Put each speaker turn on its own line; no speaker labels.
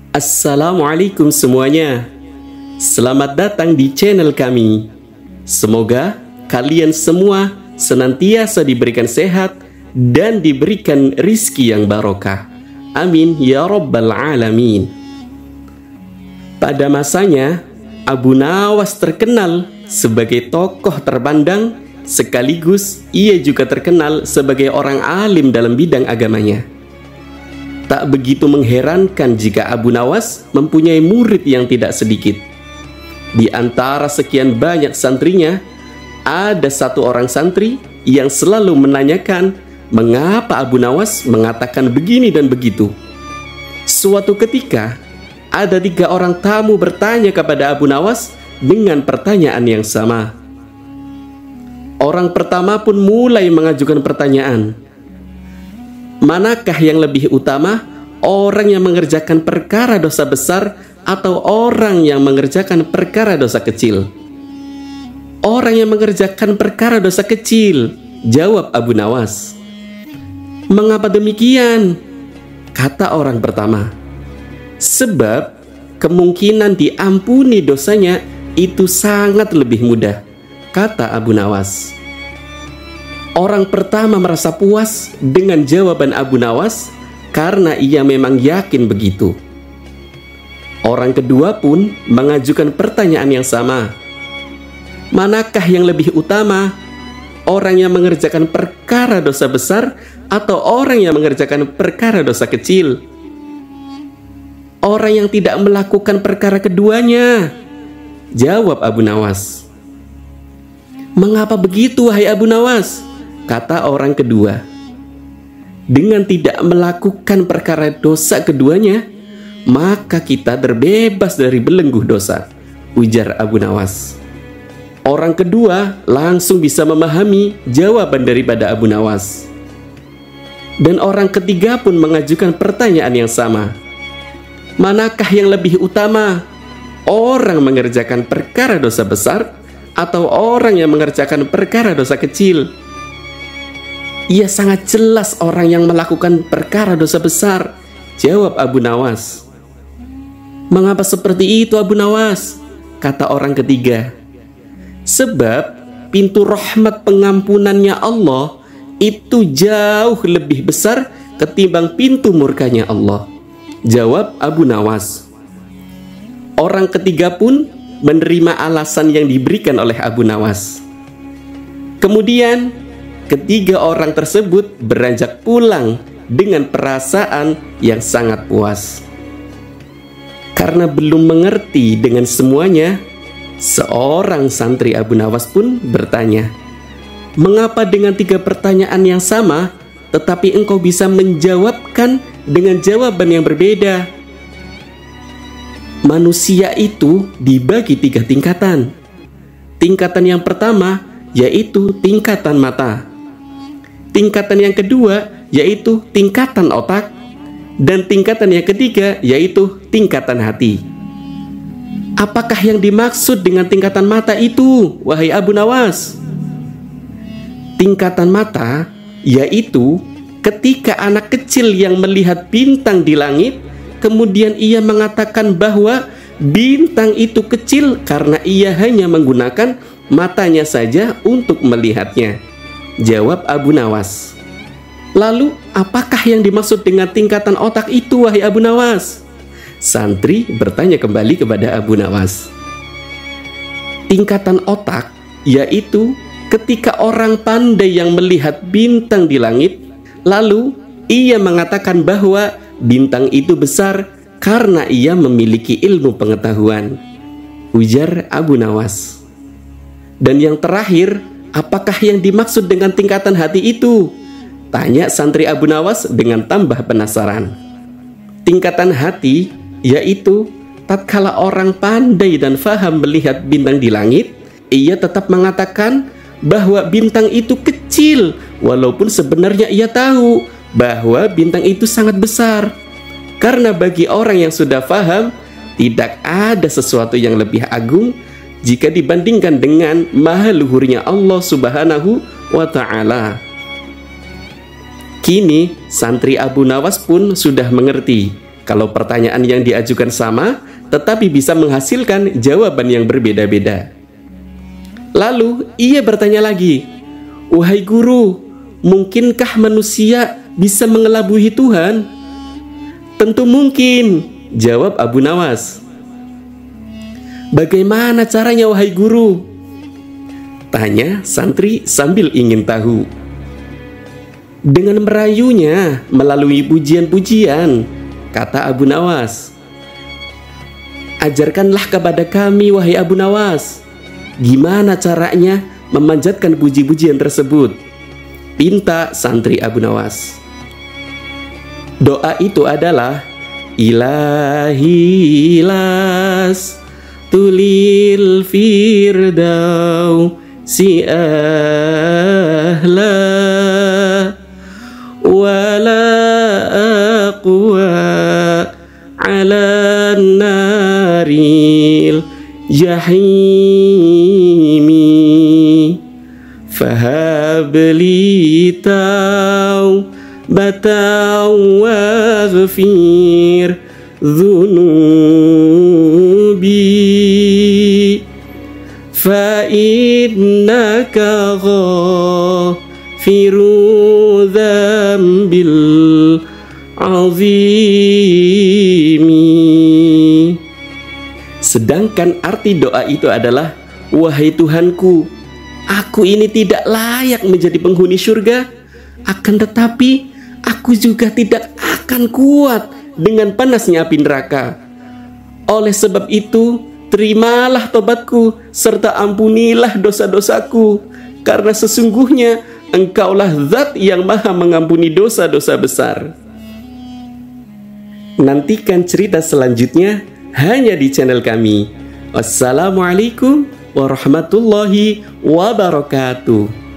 Assalamualaikum semuanya. Selamat datang di channel kami. Semoga kalian semua senantiasa diberikan sehat dan diberikan rizki yang barokah. Amin ya rabbal alamin. Pada masanya, Abu Nawas terkenal sebagai tokoh terpandang, sekaligus ia juga terkenal sebagai orang alim dalam bidang agamanya. Tak begitu mengherankan jika Abu Nawas mempunyai murid yang tidak sedikit. Di antara sekian banyak santrinya, ada satu orang santri yang selalu menanyakan mengapa Abu Nawas mengatakan begini dan begitu. Suatu ketika, ada 3 orang tamu bertanya kepada Abu Nawas dengan pertanyaan yang sama. Orang pertama pun mulai mengajukan pertanyaan. Manakah yang lebih utama, orang yang mengerjakan perkara dosa besar atau orang yang mengerjakan perkara dosa kecil? Orang yang mengerjakan perkara dosa kecil, jawab Abu Nawas. Mengapa demikian? Kata orang pertama. Sebab kemungkinan diampuni dosanya itu sangat lebih mudah, kata Abu Nawas. Orang pertama merasa puas dengan jawaban Abu Nawas karena ia memang yakin begitu. Orang kedua pun mengajukan pertanyaan yang sama. Manakah yang lebih utama, orang yang mengerjakan perkara dosa besar atau orang yang mengerjakan perkara dosa kecil? Orang yang tidak melakukan perkara keduanya, jawab Abu Nawas. Mengapa begitu, wahai Abu Nawas? Kata orang kedua. Dengan tidak melakukan perkara dosa keduanya, maka kita terbebas dari belenggu dosa, ujar Abu Nawas. Orang kedua langsung bisa memahami jawaban daripada Abu Nawas. Dan orang ketiga pun mengajukan pertanyaan yang sama. Manakah yang lebih utama, orang mengerjakan perkara dosa besar atau orang yang mengerjakan perkara dosa kecil? Ia sangat jelas orang yang melakukan perkara dosa besar, jawab Abu Nawas. Mengapa seperti itu, Abu Nawas? Kata orang ketiga. Sebab pintu rahmat pengampunannya Allah itu jauh lebih besar ketimbang pintu murkanya Allah, jawab Abu Nawas. Orang ketiga pun menerima alasan yang diberikan oleh Abu Nawas. Kemudian ketiga orang tersebut beranjak pulang dengan perasaan yang sangat puas. Karena belum mengerti dengan semuanya, seorang santri Abu Nawas pun bertanya, mengapa dengan 3 pertanyaan yang sama, tetapi engkau bisa menjawabkan dengan jawaban yang berbeda? Manusia itu dibagi 3 tingkatan. Tingkatan yang pertama yaitu tingkatan mata. Tingkatan yang kedua yaitu tingkatan otak. Dan tingkatan yang ketiga yaitu tingkatan hati. Apakah yang dimaksud dengan tingkatan mata itu, wahai Abu Nawas? Tingkatan mata yaitu ketika anak kecil yang melihat bintang di langit, kemudian ia mengatakan bahwa bintang itu kecil karena ia hanya menggunakan matanya saja untuk melihatnya, jawab Abu Nawas. Lalu apakah yang dimaksud dengan tingkatan otak itu, wahai Abu Nawas? Santri bertanya kembali kepada Abu Nawas. Tingkatan otak yaitu ketika orang pandai yang melihat bintang di langit, lalu ia mengatakan bahwa bintang itu besar karena ia memiliki ilmu pengetahuan, ujar Abu Nawas. Dan yang terakhir, apakah yang dimaksud dengan tingkatan hati itu? Tanya santri Abu Nawas dengan tambah penasaran. Tingkatan hati yaitu tatkala orang pandai dan faham melihat bintang di langit, ia tetap mengatakan bahwa bintang itu kecil, walaupun sebenarnya ia tahu bahwa bintang itu sangat besar. Karena bagi orang yang sudah faham, tidak ada sesuatu yang lebih agung jika dibandingkan dengan maha luhurnya Allah Subhanahu wa Ta'ala. Kini santri Abu Nawas pun sudah mengerti kalau pertanyaan yang diajukan sama, tetapi bisa menghasilkan jawaban yang berbeda-beda. Lalu ia bertanya lagi, "Wahai guru, mungkinkah manusia bisa mengelabui Tuhan?" "Tentu mungkin," jawab Abu Nawas. "Bagaimana caranya, wahai guru?" tanya santri sambil ingin tahu. "Dengan merayunya melalui pujian-pujian," kata Abu Nawas. "Ajarkanlah kepada kami, wahai Abu Nawas, gimana caranya memanjatkan puji-pujian tersebut?" pinta santri Abu Nawas. Doa itu adalah, "Ilahi las tulil firdaus si ahla wala aqwa ala naril jahimi fahabli taubatan waghfir dhunubi fa innaka ghafiru dzambil azimi." Sedangkan arti doa itu adalah, "Wahai Tuhanku, aku ini tidak layak menjadi penghuni surga, akan tetapi aku juga tidak akan kuat dengan panasnya api neraka. Oleh sebab itu, terimalah tobatku serta ampunilah dosa-dosaku, karena sesungguhnya Engkaulah Zat yang Maha mengampuni dosa-dosa besar." Nantikan cerita selanjutnya hanya di channel kami. Wassalamualaikum warahmatullahi wabarakatuh.